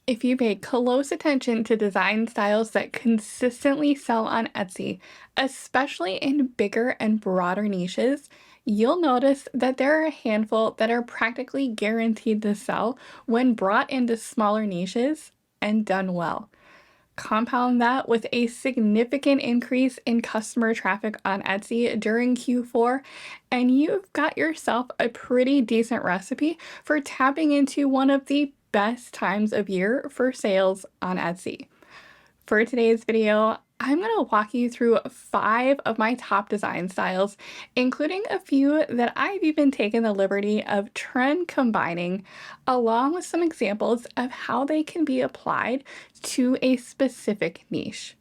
If you pay close attention to design styles that consistently sell on Etsy, especially in bigger and broader niches, you'll notice that there are a handful that are practically guaranteed to sell when brought into smaller niches and done well. Compound that with a significant increase in customer traffic on Etsy during Q4, and you've got yourself a pretty decent recipe for tapping into one of the best times of year for sales on Etsy. For today's video, I'm going to walk you through 5 of my top design styles, including a few that I've even taken the liberty of trend combining, along with some examples of how they can be applied to a specific niche.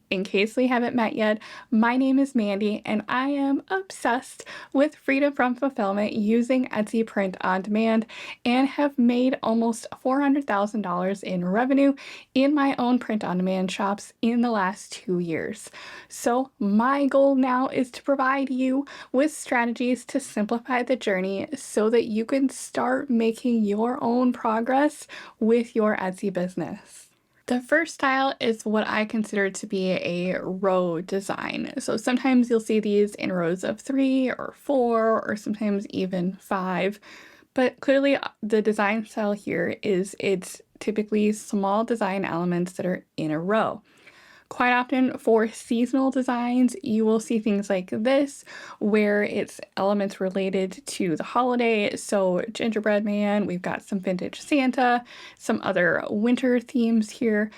In case we haven't met yet, my name is Mandy and I am obsessed with freedom from fulfillment using Etsy print on demand and have made almost $400,000 in revenue in my own print on demand shops in the last 2 years. So my goal now is to provide you with strategies to simplify the journey so that you can start making your own progress with your Etsy business. The first style is what I consider to be a row design. So sometimes you'll see these in rows of 3 or 4 or sometimes even 5. But clearly the design style here is it's typically small design elements that are in a row. Quite often for seasonal designs, you will see things like this, where it's elements related to the holiday. So gingerbread man, we've got some vintage Santa, some other winter themes here.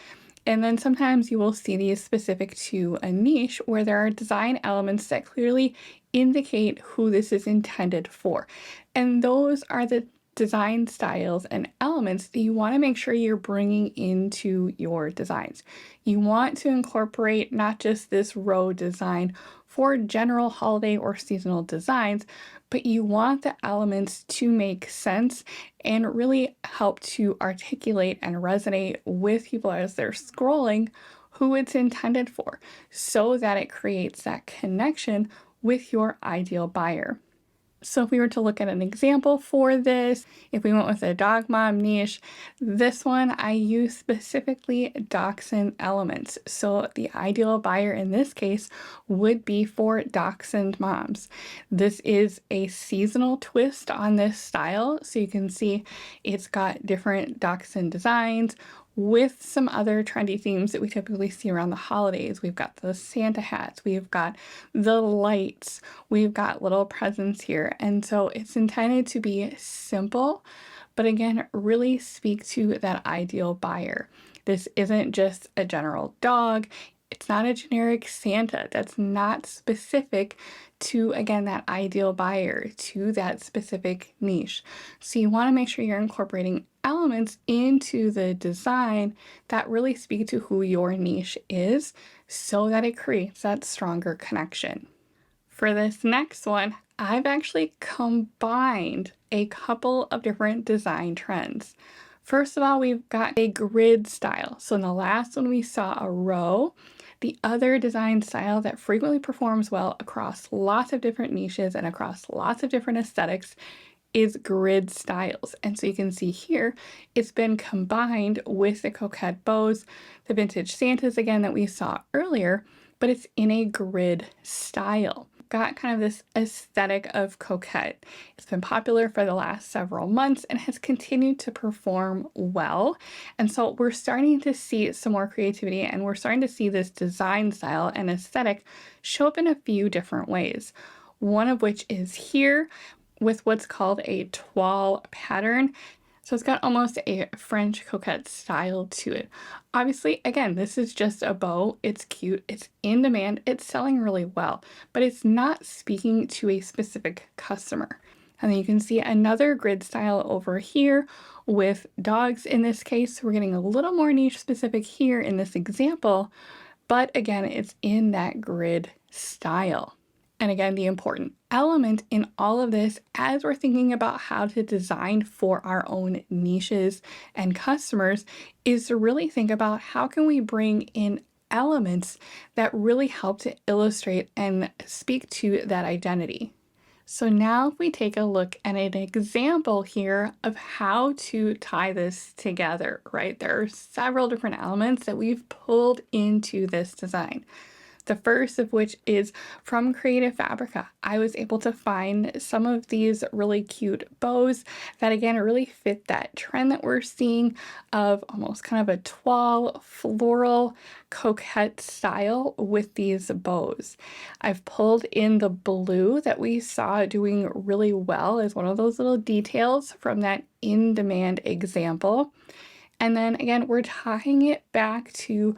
And then sometimes you will see these specific to a niche where there are design elements that clearly indicate who this is intended for. And those are the design styles and elements that you want to make sure you're bringing into your designs. You want to incorporate not just this row design for general holiday or seasonal designs, but you want the elements to make sense and really help to articulate and resonate with people as they're scrolling who it's intended for, so that it creates that connection with your ideal buyer. So if we were to look at an example for this, if we went with a dog mom niche, this one I use specifically dachshund elements. So the ideal buyer in this case would be for dachshund moms. This is a seasonal twist on this style. So you can see it's got different dachshund designs with some other trendy themes that we typically see around the holidays. We've got the Santa hats, we've got the lights, we've got little presents here. And so it's intended to be simple, but again, really speak to that ideal buyer. This isn't just a general dog. It's not a generic Santa. That's not specific to, again, that ideal buyer, to that specific niche. So you want to make sure you're incorporating elements into the design that really speak to who your niche is so that it creates that stronger connection. For this next one, I've actually combined a couple of different design trends. First of all, we've got a grid style. So in the last one, we saw a row. The other design style that frequently performs well across lots of different niches and across lots of different aesthetics is grid styles. And so you can see here, it's been combined with the coquette bows, the vintage Santas again that we saw earlier, but it's in a grid style. Got kind of this aesthetic of coquette. It's been popular for the last several months and has continued to perform well. And so we're starting to see some more creativity and we're starting to see this design style and aesthetic show up in a few different ways. One of which is here with what's called a toile pattern. So it's got almost a French coquette style to it. Obviously, again, this is just a bow. It's cute, it's in demand, it's selling really well, but it's not speaking to a specific customer. And then you can see another grid style over here with dogs in this case. We're getting a little more niche specific here in this example, but again, it's in that grid style. And again, the important element in all of this, as we're thinking about how to design for our own niches and customers, is to really think about how can we bring in elements that really help to illustrate and speak to that identity. So now if we take a look at an example here of how to tie this together, right? There are several different elements that we've pulled into this design. The first of which is from Creative Fabrica. I was able to find some of these really cute bows that again really fit that trend that we're seeing of almost kind of a toile floral coquette style with these bows. I've pulled in the blue that we saw doing really well as one of those little details from that in-demand example. And then again, we're tying it back to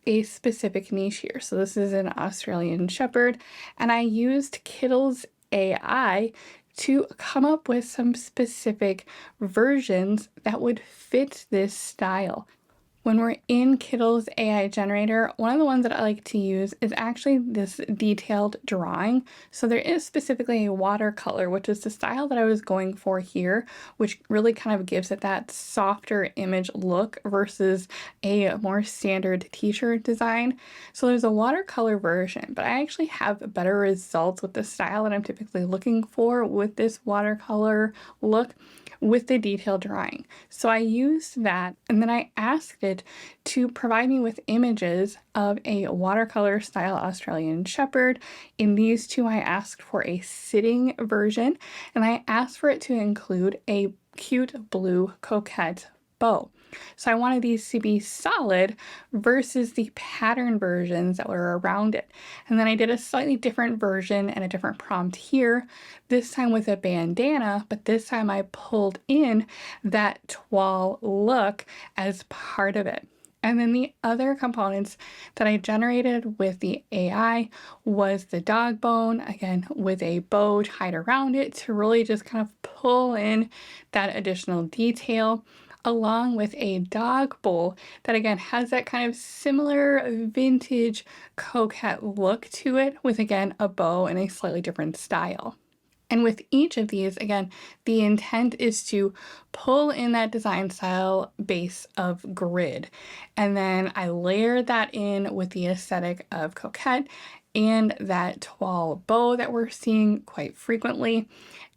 a specific niche here. So this is an Australian Shepherd, and I used Kittle's AI to come up with some specific versions that would fit this style. When we're in Kittle's AI generator, one of the ones that I like to use is actually this detailed drawing. So there is specifically a watercolor, which is the style that I was going for here, which really kind of gives it that softer image look versus a more standard t-shirt design. So there's a watercolor version, but I actually have better results with the style that I'm typically looking for with this watercolor look with the detailed drawing. So I used that and then I asked it to provide me with images of a watercolor style Australian Shepherd. In these two, I asked for a sitting version and I asked for it to include a cute blue coquette bow. So I wanted these to be solid versus the pattern versions that were around it. And then I did a slightly different version and a different prompt here, this time with a bandana, but this time I pulled in that toile look as part of it. And then the other components that I generated with the AI was the dog bone, again, with a bow tied around it to really just kind of pull in that additional detail, along with a dog bowl that again has that kind of similar vintage coquette look to it with again a bow and a slightly different style. And with each of these, again, the intent is to pull in that design style base of grid. And then I layer that in with the aesthetic of coquette and that toile bow that we're seeing quite frequently.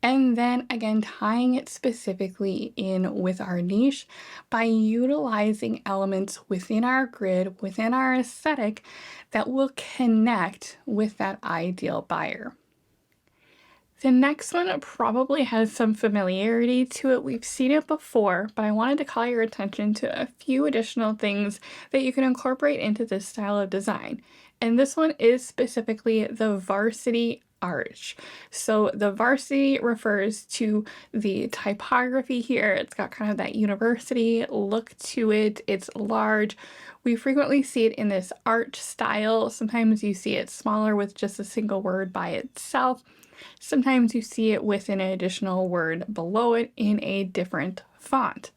And then again, tying it specifically in with our niche by utilizing elements within our grid, within our aesthetic that will connect with that ideal buyer. The next one probably has some familiarity to it. We've seen it before, but I wanted to call your attention to a few additional things that you can incorporate into this style of design. And this one is specifically the Varsity arch. So the Varsity refers to the typography here. It's got kind of that university look to it. It's large. We frequently see it in this arch style. Sometimes you see it smaller with just a single word by itself. Sometimes you see it with an additional word below it in a different font.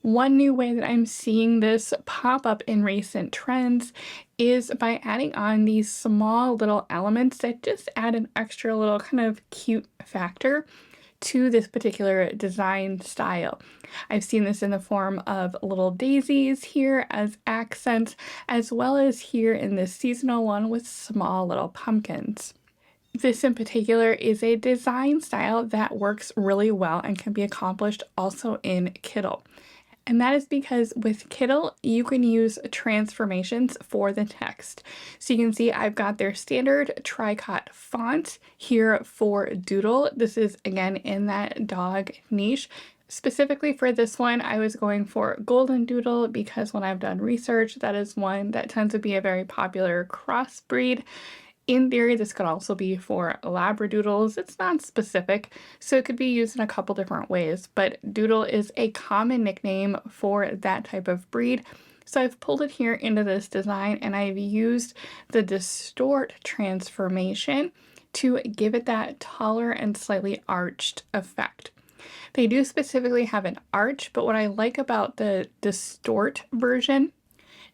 One new way that I'm seeing this pop up in recent trends is by adding on these small little elements that just add an extra little kind of cute factor to this particular design style. I've seen this in the form of little daisies here as accents, as well as here in this seasonal one with small little pumpkins. This in particular is a design style that works really well and can be accomplished also in Kittle. And that is because with Kittle, you can use transformations for the text. So you can see I've got their standard tricot font here for Doodle. This is again in that dog niche. Specifically for this one, I was going for Golden Doodle because when I've done research, that is one that tends to be a very popular crossbreed. In theory, this could also be for Labradoodles. It's not specific, so it could be used in a couple different ways, but Doodle is a common nickname for that type of breed. So I've pulled it here into this design and I've used the distort transformation to give it that taller and slightly arched effect. They do specifically have an arch, but what I like about the distort version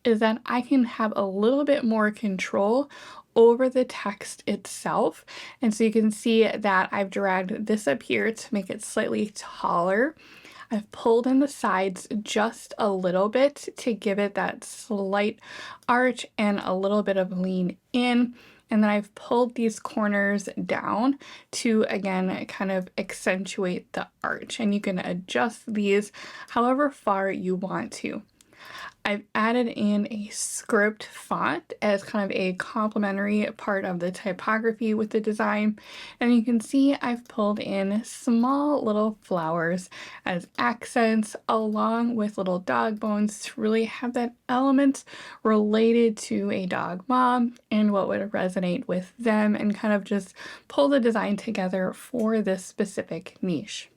is that I can have a little bit more control over the text itself. And so you can see that I've dragged this up here to make it slightly taller. I've pulled in the sides just a little bit to give it that slight arch and a little bit of lean in. And then I've pulled these corners down to, again, kind of accentuate the arch. And you can adjust these however far you want to. I've added in a script font as kind of a complementary part of the typography with the design. And you can see I've pulled in small little flowers as accents along with little dog bones to really have that element related to a dog mom and what would resonate with them, and kind of just pull the design together for this specific niche.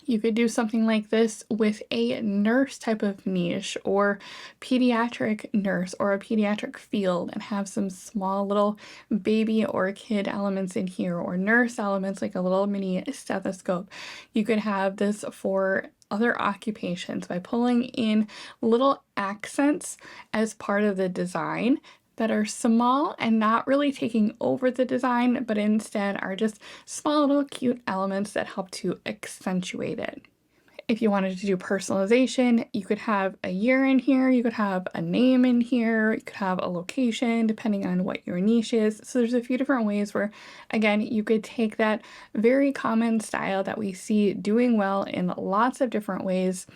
You could do something like this with a nurse type of niche, or pediatric nurse, or a pediatric field, and have some small little baby or kid elements in here, or nurse elements like a little mini stethoscope. You could have this for other occupations by pulling in little accents as part of the design that are small and not really taking over the design, but instead are just small little cute elements that help to accentuate it. If you wanted to do personalization, you could have a year in here, you could have a name in here, you could have a location depending on what your niche is. So there's a few different ways where, again, you could take that very common style that we see doing well in lots of different ways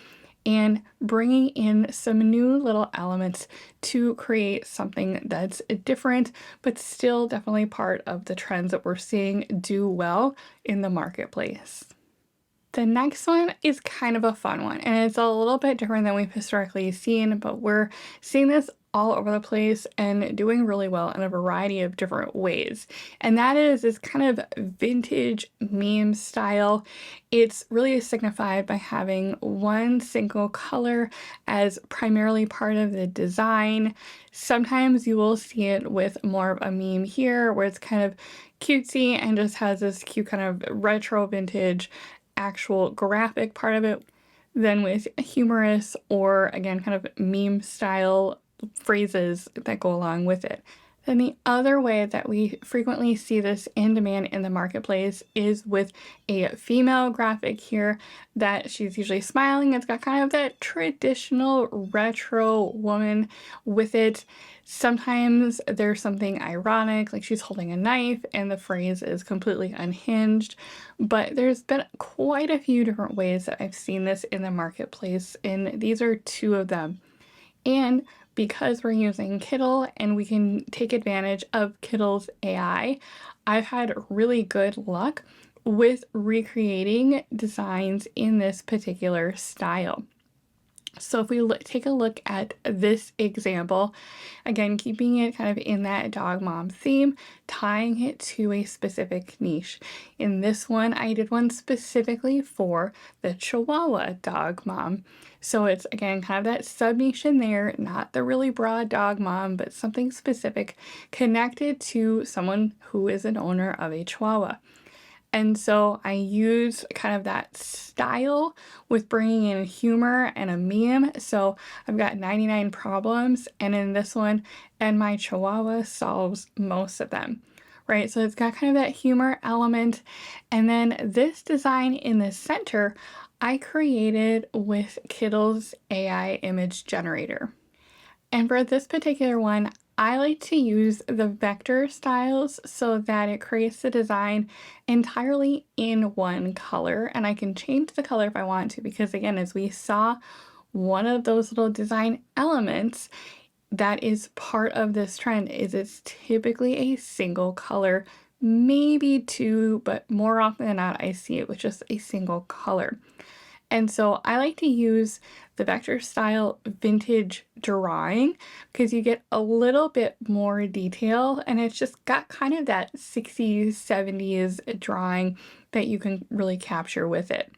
and bringing in some new little elements to create something that's different, but still definitely part of the trends that we're seeing do well in the marketplace. The next one is kind of a fun one, and it's a little bit different than we've historically seen, but we're seeing this all over the place and doing really well in a variety of different ways. And that is this kind of vintage meme style. It's really signified by having one single color as primarily part of the design. Sometimes you will see it with more of a meme here where it's kind of cutesy and just has this cute kind of retro vintage actual graphic part of it, than with humorous or, again, kind of meme style phrases that go along with it. Then the other way that we frequently see this in demand in the marketplace is with a female graphic here that she's usually smiling. It's got kind of that traditional retro woman with it. Sometimes there's something ironic, like she's holding a knife and the phrase is completely unhinged. But there's been quite a few different ways that I've seen this in the marketplace, and these are two of them. And because we're using Kittl and we can take advantage of Kittl's AI, I've had really good luck with recreating designs in this particular style. So if we take a look at this example, again, keeping it kind of in that dog mom theme, tying it to a specific niche. In this one, I did one specifically for the Chihuahua dog mom. So it's, again, kind of that sub niche in there, not the really broad dog mom, but something specific connected to someone who is an owner of a Chihuahua. And so I use kind of that style with bringing in humor and a meme. So I've got 99 problems, and in this one, and my Chihuahua solves most of them, right? So it's got kind of that humor element. And then this design in the center, I created with Kittl's AI image generator. And for this particular one, I like to use the vector styles so that it creates the design entirely in one color, and I can change the color if I want to, because again, as we saw, one of those little design elements that is part of this trend is it's typically a single color, maybe two, but more often than not, I see it with just a single color. And so I like to use the vector style vintage drawing because you get a little bit more detail, and it's just got kind of that 60s, 70s drawing that you can really capture with it.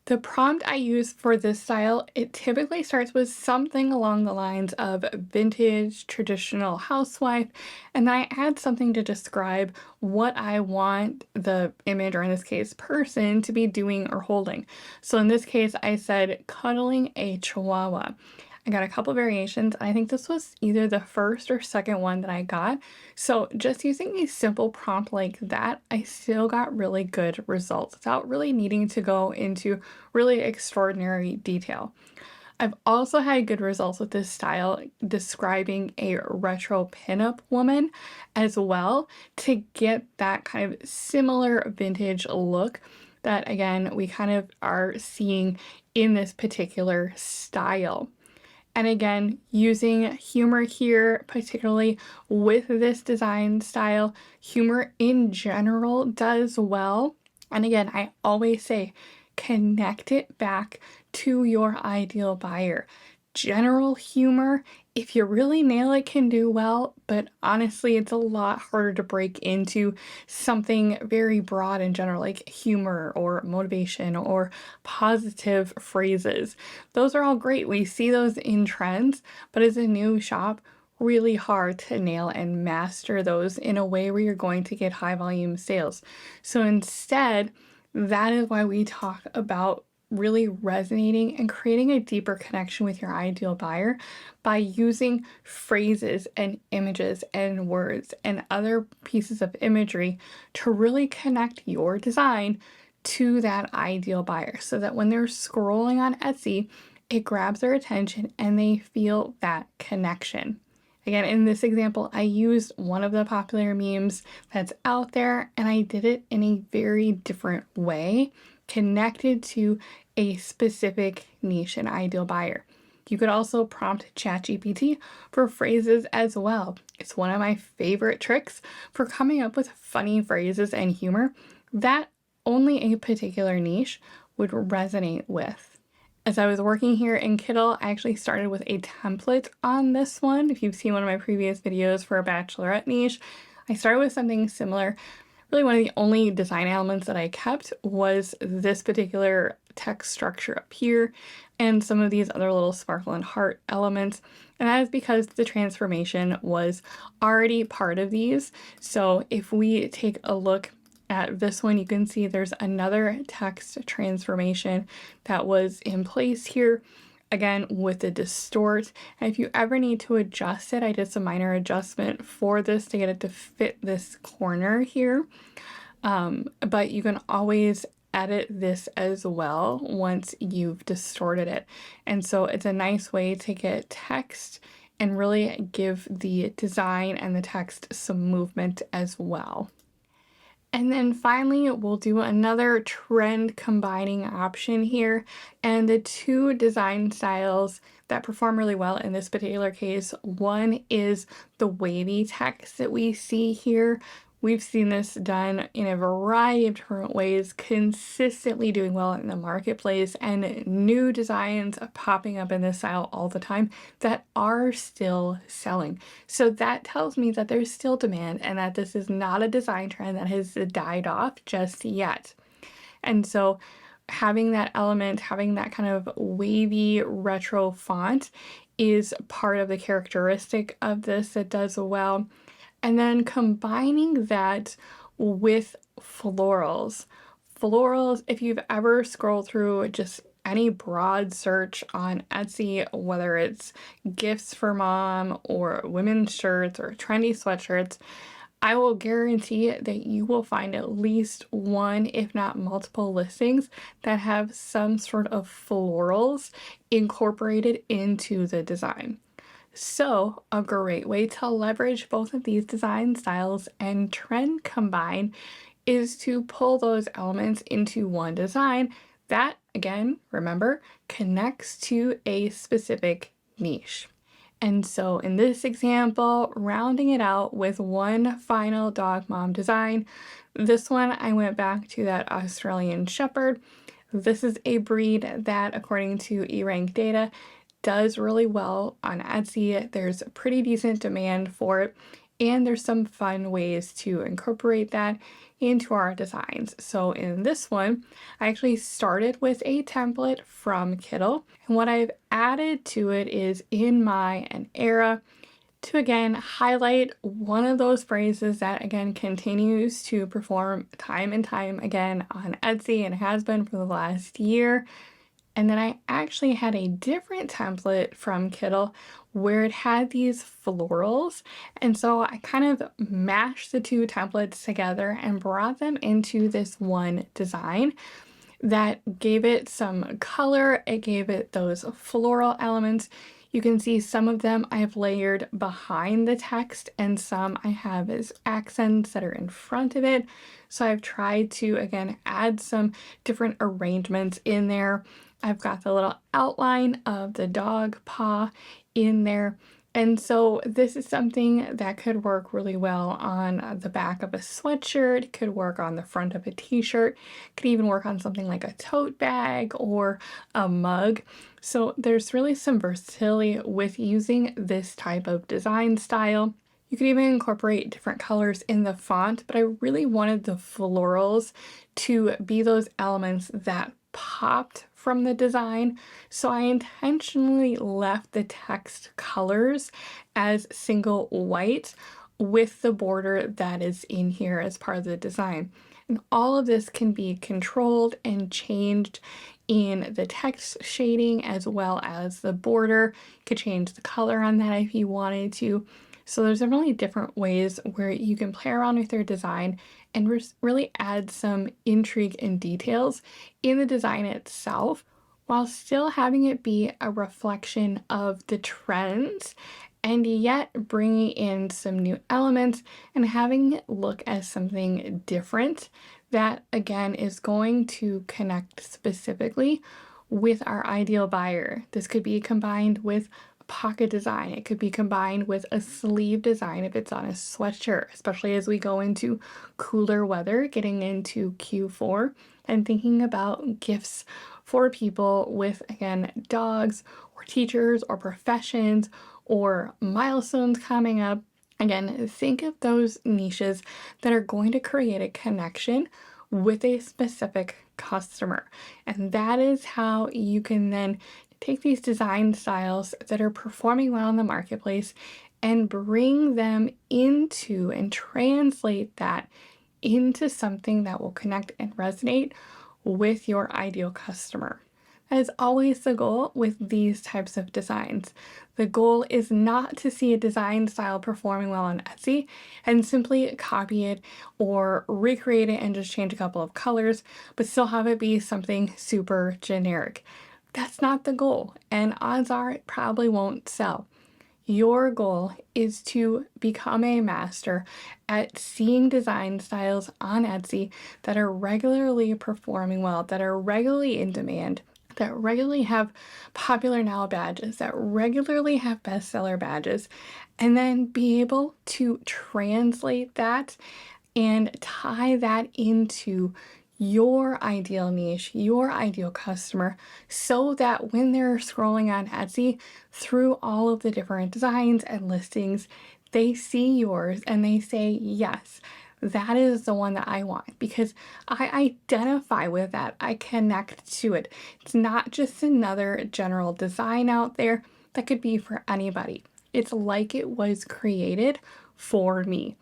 The prompt I use for this style, it typically starts with something along the lines of vintage, traditional housewife, and then I add something to describe what I want the image, or in this case, person, to be doing or holding. So in this case, I said cuddling a chihuahua. I got a couple variations. I think this was either the first or second one that I got. So just using a simple prompt like that, I still got really good results without really needing to go into really extraordinary detail. I've also had good results with this style describing a retro pinup woman as well to get that kind of similar vintage look that again we kind of are seeing in this particular style. And again, using humor here, particularly with this design style, humor in general does well. And again, I always say, connect it back to your ideal buyer. General humor, if you really nail it, can do well, but honestly, it's a lot harder to break into something very broad and general, like humor or motivation or positive phrases. Those are all great. We see those in trends, but as a new shop, really hard to nail and master those in a way where you're going to get high volume sales. So instead, that is why we talk about really resonating and creating a deeper connection with your ideal buyer by using phrases and images and words and other pieces of imagery to really connect your design to that ideal buyer so that when they're scrolling on Etsy, it grabs their attention and they feel that connection. Again, in this example, I used one of the popular memes that's out there and I did it in a very different way, connected to a specific niche and ideal buyer. You could also prompt ChatGPT for phrases as well. It's one of my favorite tricks for coming up with funny phrases and humor that only a particular niche would resonate with. As I was working here in Kittle, I actually started with a template on this one. If you've seen one of my previous videos for a bachelorette niche, I started with something similar. Really one of the only design elements that I kept was this particular text structure up here and some of these other little sparkle and heart elements. And that is because the transformation was already part of these. So if we take a look at this one, you can see there's another text transformation that was in place here, again with the distort. And if you ever need to adjust it, I did some minor adjustment for this to get it to fit this corner here. But you can always edit this as well once you've distorted it. And so it's a nice way to get text and really give the design and the text some movement as well. And then finally, we'll do another trend combining option here. And the two design styles that perform really well in this particular case, one is the wavy text that we see here. We've seen this done in a variety of different ways, consistently doing well in the marketplace, and new designs popping up in this style all the time that are still selling. So that tells me that there's still demand and that this is not a design trend that has died off just yet. And so having that element, having that kind of wavy retro font is part of the characteristic of this that does well. And then combining that with florals. Florals, if you've ever scrolled through just any broad search on Etsy, whether it's gifts for mom or women's shirts or trendy sweatshirts, I will guarantee that you will find at least one, if not multiple listings that have some sort of florals incorporated into the design. So a great way to leverage both of these design styles and trend combine is to pull those elements into one design that, again, remember, connects to a specific niche. And so in this example, rounding it out with one final dog mom design, this one I went back to that Australian Shepherd. This is a breed that, according to eRank data, does really well on Etsy. There's a pretty decent demand for it, and there's some fun ways to incorporate that into our designs. So in this one, I actually started with a template from Kittle, and what I've added to it is in my and era to again highlight one of those phrases that again continues to perform time and time again on Etsy and has been for the last year. And then I actually had a different template from Kittle where it had these florals. And so I kind of mashed the two templates together and brought them into this one design. that gave it some color. It gave it those floral elements. You can see some of them I have layered behind the text and some I have as accents that are in front of it. So I've tried to, again, add some different arrangements in there. I've got the little outline of the dog paw in there. And so this is something that could work really well on the back of a sweatshirt, could work on the front of a t-shirt, could even work on something like a tote bag or a mug. So there's really some versatility with using this type of design style. You could even incorporate different colors in the font, but I really wanted the florals to be those elements that popped from the design. So I intentionally left the text colors as single white with the border that is in here as part of the design. And all of this can be controlled and changed in the text shading as well as the border. You could change the color on that if you wanted to. So there's really different ways where you can play around with your design and really add some intrigue and details in the design itself while still having it be a reflection of the trends and yet bringing in some new elements and having it look as something different that again is going to connect specifically with our ideal buyer. This could be combined with a pocket design. It could be combined with a sleeve design if it's on a sweatshirt, especially as we go into cooler weather, getting into Q4 and thinking about gifts for people with, again, dogs or teachers or professions or milestones coming up. Again, think of those niches that are going to create a connection with a specific customer. And that is how you can then take these design styles that are performing well in the marketplace and bring them into and translate that into something that will connect and resonate with your ideal customer. That is always the goal with these types of designs. The goal is not to see a design style performing well on Etsy and simply copy it or recreate it and just change a couple of colors, but still have it be something super generic. That's not the goal, and odds are it probably won't sell. Your goal is to become a master at seeing design styles on Etsy that are regularly performing well, that are regularly in demand, that regularly have popular now badges, that regularly have bestseller badges, and then be able to translate that and tie that into your ideal niche, your ideal customer, so that when they're scrolling on Etsy through all of the different designs and listings, they see yours and they say, yes, that is the one that I want because I identify with that. I connect to it. It's not just another general design out there that could be for anybody. It's like it was created for me.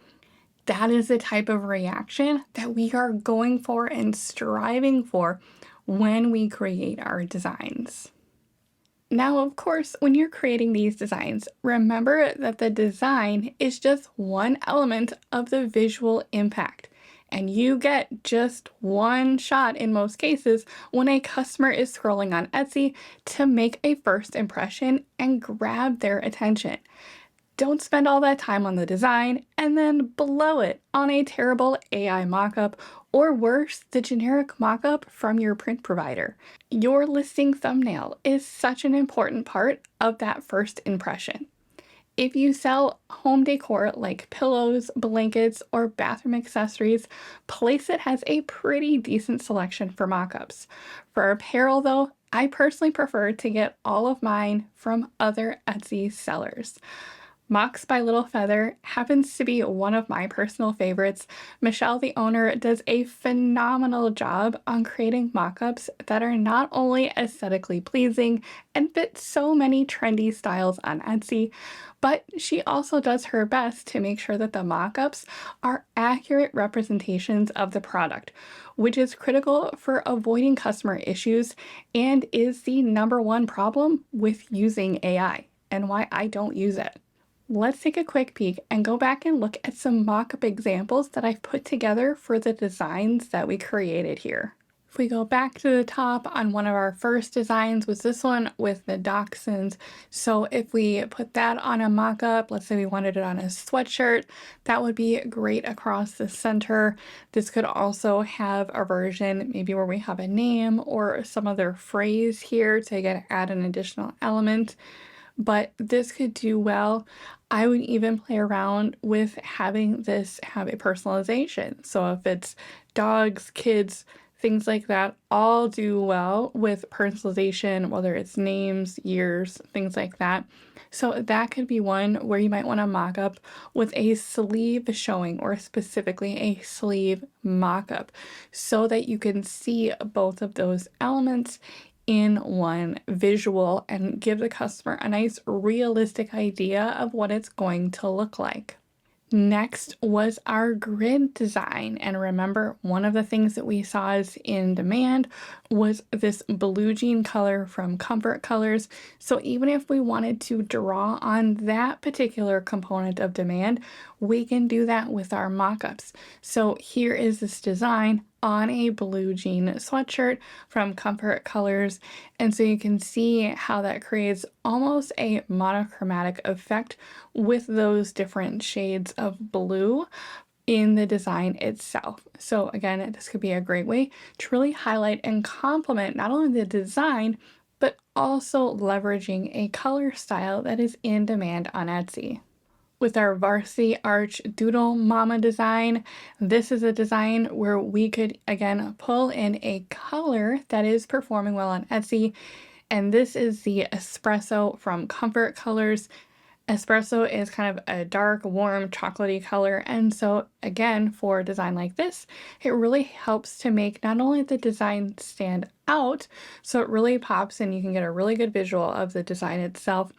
That is the type of reaction that we are going for and striving for when we create our designs. Now, of course, when you're creating these designs, remember that the design is just one element of the visual impact. And you get just one shot in most cases when a customer is scrolling on Etsy to make a first impression and grab their attention. Don't spend all that time on the design and then blow it on a terrible AI mockup, or worse, the generic mockup from your print provider. Your listing thumbnail is such an important part of that first impression. If you sell home decor like pillows, blankets, or bathroom accessories, Placeit has a pretty decent selection for mockups. For apparel though, I personally prefer to get all of mine from other Etsy sellers. Mocks by Little Feather happens to be one of my personal favorites. Michelle, the owner, does a phenomenal job on creating mockups that are not only aesthetically pleasing and fit so many trendy styles on Etsy, but she also does her best to make sure that the mockups are accurate representations of the product, which is critical for avoiding customer issues and is the #1 problem with using AI and why I don't use it. Let's take a quick peek and go back and look at some mock-up examples that I've put together for the designs that we created here. If we go back to the top on one of our first designs was this one with the dachshunds. So if we put that on a mock-up, let's say we wanted it on a sweatshirt, that would be great across the center. This could also have a version maybe where we have a name or some other phrase here to again add an additional element. But this could do well. I would even play around with having this have a personalization. So if it's dogs, kids, things like that, all do well with personalization, whether it's names, years, things like that. So that could be one where you might want to mock up with a sleeve showing or specifically a sleeve mock-up so that you can see both of those elements in one visual and give the customer a nice realistic idea of what it's going to look like. Next was our grid design. And remember, one of the things that we saw is in demand was this blue jean color from Comfort Colors. So even if we wanted to draw on that particular component of demand, we can do that with our mockups. So here is this design on a blue jean sweatshirt from Comfort Colors. And so you can see how that creates almost a monochromatic effect with those different shades of blue in the design itself. So again, this could be a great way to really highlight and complement not only the design, but also leveraging a color style that is in demand on Etsy. With our Varsity Arch Doodle Mama design, this is a design where we could again pull in a color that is performing well on Etsy, and this is the Espresso from Comfort Colors. Espresso is kind of a dark, warm, chocolatey color, and so again, for a design like this, it really helps to make not only the design stand out, so it really pops and you can get a really good visual of the design itself,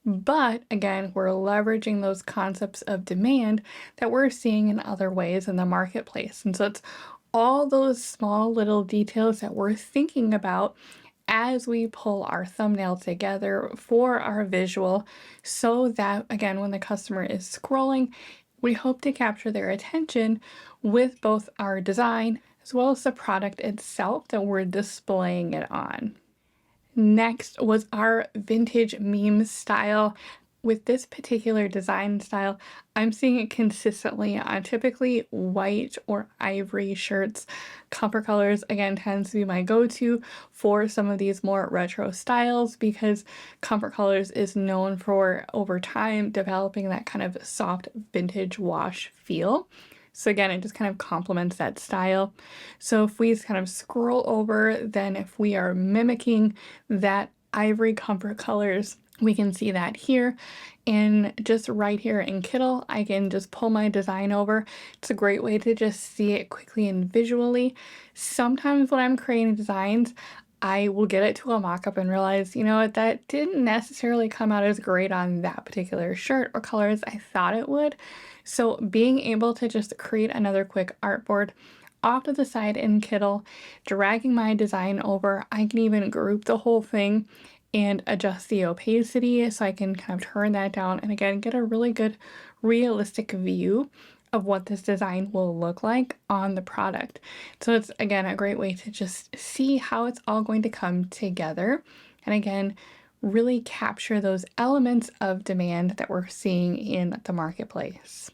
but again, we're leveraging those concepts of demand that we're seeing in other ways in the marketplace. And so it's all those small little details that we're thinking about as we pull our thumbnail together for our visual so that, again, when the customer is scrolling, we hope to capture their attention with both our design as well as the product itself that we're displaying it on. Next was our vintage meme style. With this particular design style, I'm seeing it consistently on typically white or ivory shirts. Comfort Colors, again, tends to be my go-to for some of these more retro styles because Comfort Colors is known for, over time, developing that kind of soft vintage wash feel. So again, it just kind of complements that style. So if we kind of scroll over, then if we are mimicking that ivory Comfort Colors, we can see that here. And just right here in Kittle, I can just pull my design over. It's a great way to just see it quickly and visually. Sometimes when I'm creating designs, I will get it to a mock-up and realize, you know what, that didn't necessarily come out as great on that particular shirt or color as I thought it would. So being able to just create another quick artboard off to the side in Kittle, dragging my design over, I can even group the whole thing and adjust the opacity so I can kind of turn that down and again get a really good realistic view of what this design will look like on the product. So it's again a great way to just see how it's all going to come together and again really capture those elements of demand that we're seeing in the marketplace.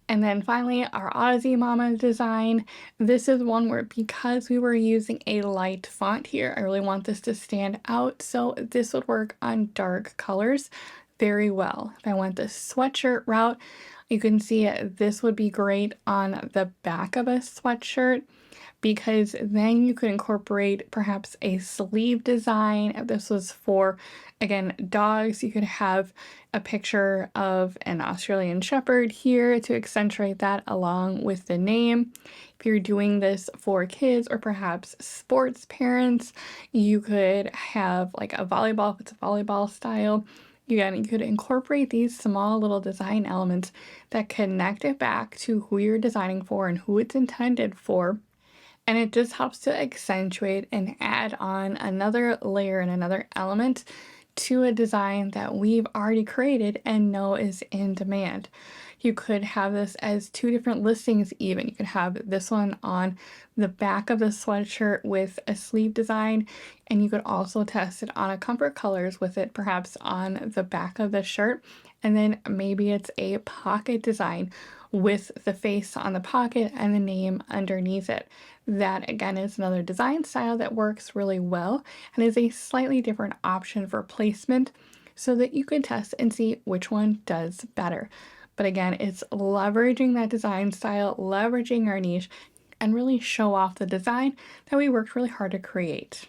And then finally, our Aussie Mama design. This is one where because we were using a light font here, I really want this to stand out. So this would work on dark colors very well. If I went the sweatshirt route, you can see this would be great on the back of a sweatshirt because then you could incorporate perhaps a sleeve design. If this was for, again, dogs, you could have a picture of an Australian Shepherd here to accentuate that along with the name. If you're doing this for kids or perhaps sports parents, you could have like a volleyball, if it's a volleyball style. Again, you could incorporate these small little design elements that connect it back to who you're designing for and who it's intended for. And it just helps to accentuate and add on another layer and another element to a design that we've already created and know is in demand. You could have this as two different listings even. You could have this one on the back of the sweatshirt with a sleeve design, and you could also test it on a comfort colors with it perhaps on the back of the shirt. And then maybe it's a pocket design with the face on the pocket and the name underneath it. That again is another design style that works really well and is a slightly different option for placement so that you can test and see which one does better. But again, it's leveraging that design style, leveraging our niche, and really show off the design that we worked really hard to create.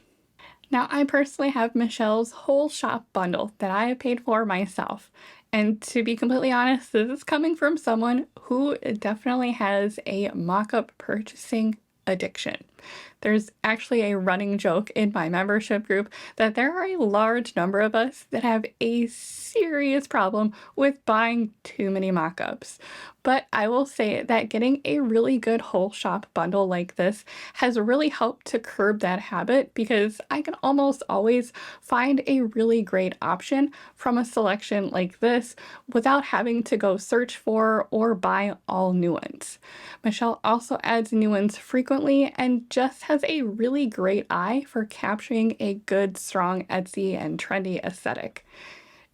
Now, I personally have Michelle's whole shop bundle that I have paid for myself. And to be completely honest, this is coming from someone who definitely has a mock-up purchasing addiction. There's actually a running joke in my membership group that there are a large number of us that have a serious problem with buying too many mock-ups. But I will say that getting a really good whole shop bundle like this has really helped to curb that habit because I can almost always find a really great option from a selection like this without having to go search for or buy all new ones. Michelle also adds new ones frequently and just has a really great eye for capturing a good, strong Etsy and trendy aesthetic.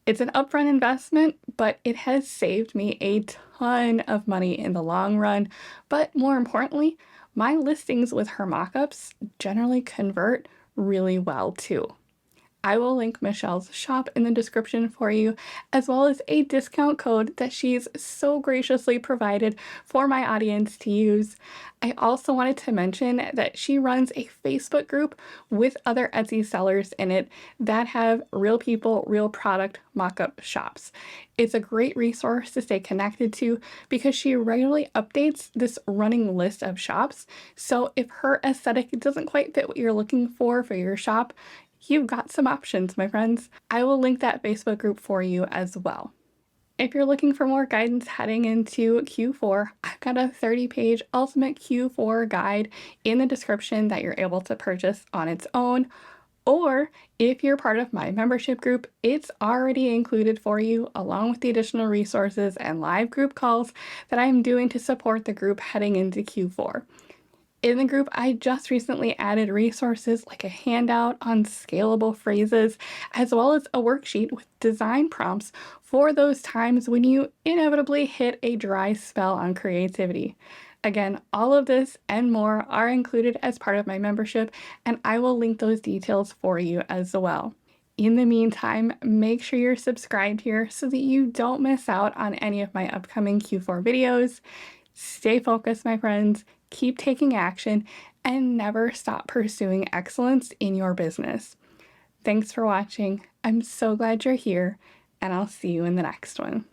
It's an upfront investment, but it has saved me a ton of money in the long run. But more importantly, my listings with her mockups generally convert really well too. I will link Michelle's shop in the description for you, as well as a discount code that she's so graciously provided for my audience to use. I also wanted to mention that she runs a Facebook group with other Etsy sellers in it that have real people, real product mockup shops. It's a great resource to stay connected to because she regularly updates this running list of shops. So if her aesthetic doesn't quite fit what you're looking for your shop, you've got some options, my friends. I will link that Facebook group for you as well. If you're looking for more guidance heading into Q4, I've got a 30-page ultimate Q4 guide in the description that you're able to purchase on its own. Or if you're part of my membership group, it's already included for you along with the additional resources and live group calls that I'm doing to support the group heading into Q4. In the group, I just recently added resources like a handout on scalable phrases, as well as a worksheet with design prompts for those times when you inevitably hit a dry spell on creativity. Again, all of this and more are included as part of my membership, and I will link those details for you as well. In the meantime, make sure you're subscribed here so that you don't miss out on any of my upcoming Q4 videos. Stay focused, my friends, keep taking action, and never stop pursuing excellence in your business. Thanks for watching. I'm so glad you're here, and I'll see you in the next one.